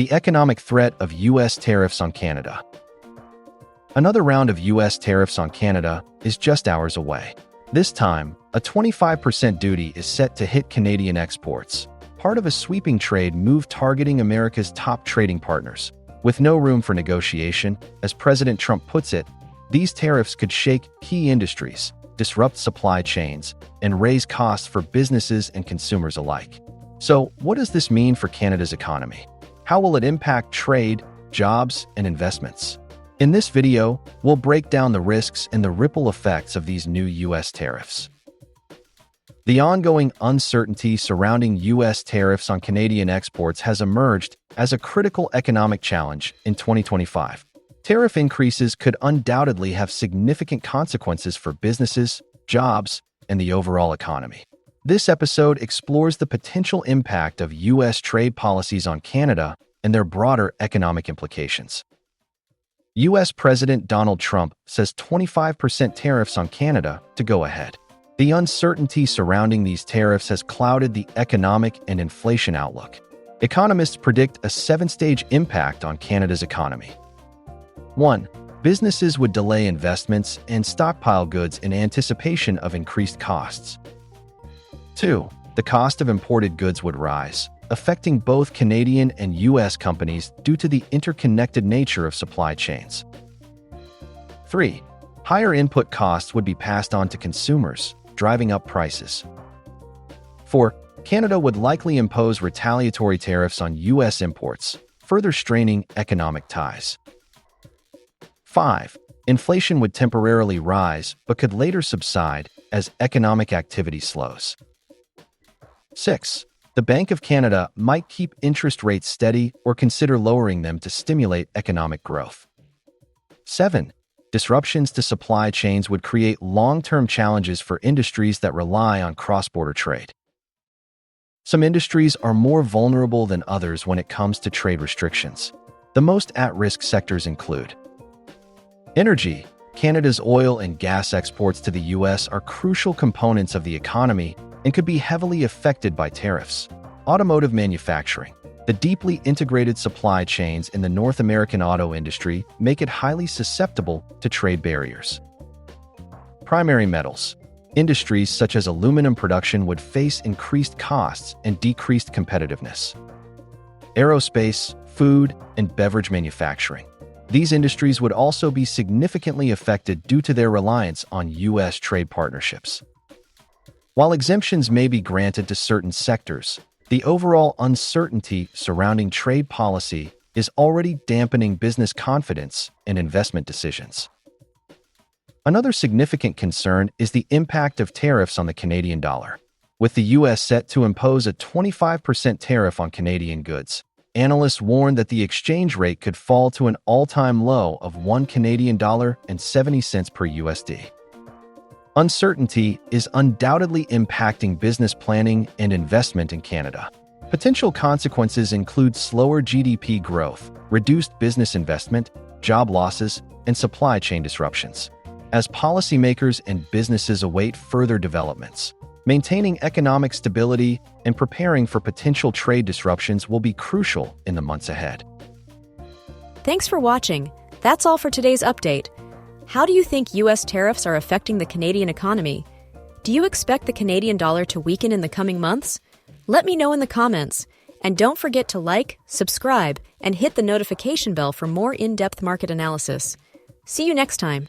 The economic threat of U.S. tariffs on Canada. Another round of U.S. tariffs on Canada is just hours away. This time, a 25% duty is set to hit Canadian exports, part of a sweeping trade move targeting America's top trading partners. With no room for negotiation, as President Trump puts it, these tariffs could shake key industries, disrupt supply chains, and raise costs for businesses and consumers alike. So, what does this mean for Canada's economy? How will it impact trade, jobs, and investments? In this video, we'll break down the risks and the ripple effects of these new U.S. tariffs. The ongoing uncertainty surrounding U.S. tariffs on Canadian exports has emerged as a critical economic challenge in 2025. Tariff increases could undoubtedly have significant consequences for businesses, jobs, and the overall economy. This episode explores the potential impact of U.S. trade policies on Canada and their broader economic implications. U.S. President Donald Trump says 25% tariffs on Canada to go ahead. The uncertainty surrounding these tariffs has clouded the economic and inflation outlook. Economists predict a 7-stage impact on Canada's economy. 1. Businesses would delay investments and stockpile goods in anticipation of increased costs. 2. The cost of imported goods would rise, affecting both Canadian and U.S. companies due to the interconnected nature of supply chains. 3. Higher input costs would be passed on to consumers, driving up prices. 4. Canada would likely impose retaliatory tariffs on U.S. imports, further straining economic ties. 5. Inflation would temporarily rise but could later subside as economic activity slows. 6. The Bank of Canada might keep interest rates steady or consider lowering them to stimulate economic growth. 7. Disruptions to supply chains would create long-term challenges for industries that rely on cross-border trade. Some industries are more vulnerable than others when it comes to trade restrictions. The most at-risk sectors include energy. Canada's oil and gas exports to the U.S. are crucial components of the economy and could be heavily affected by tariffs. Automotive manufacturing. The deeply integrated supply chains in the North American auto industry make it highly susceptible to trade barriers. Primary metals. Industries such as aluminum production would face increased costs and decreased competitiveness. Aerospace, food, and beverage manufacturing. These industries would also be significantly affected due to their reliance on U.S. trade partnerships. While exemptions may be granted to certain sectors, the overall uncertainty surrounding trade policy is already dampening business confidence and investment decisions. Another significant concern is the impact of tariffs on the Canadian dollar. With the U.S. set to impose a 25% tariff on Canadian goods, analysts warn that the exchange rate could fall to an all-time low of $1.70 per USD. Uncertainty is undoubtedly impacting business planning and investment in Canada. Potential consequences include slower GDP growth, reduced business investment, job losses, and supply chain disruptions. As policymakers and businesses await further developments, maintaining economic stability and preparing for potential trade disruptions will be crucial in the months ahead. Thanks for watching. That's all for today's update. How do you think U.S. tariffs are affecting the Canadian economy? Do you expect the Canadian dollar to weaken in the coming months? Let me know in the comments. And don't forget to like, subscribe, and hit the notification bell for more in-depth market analysis. See you next time.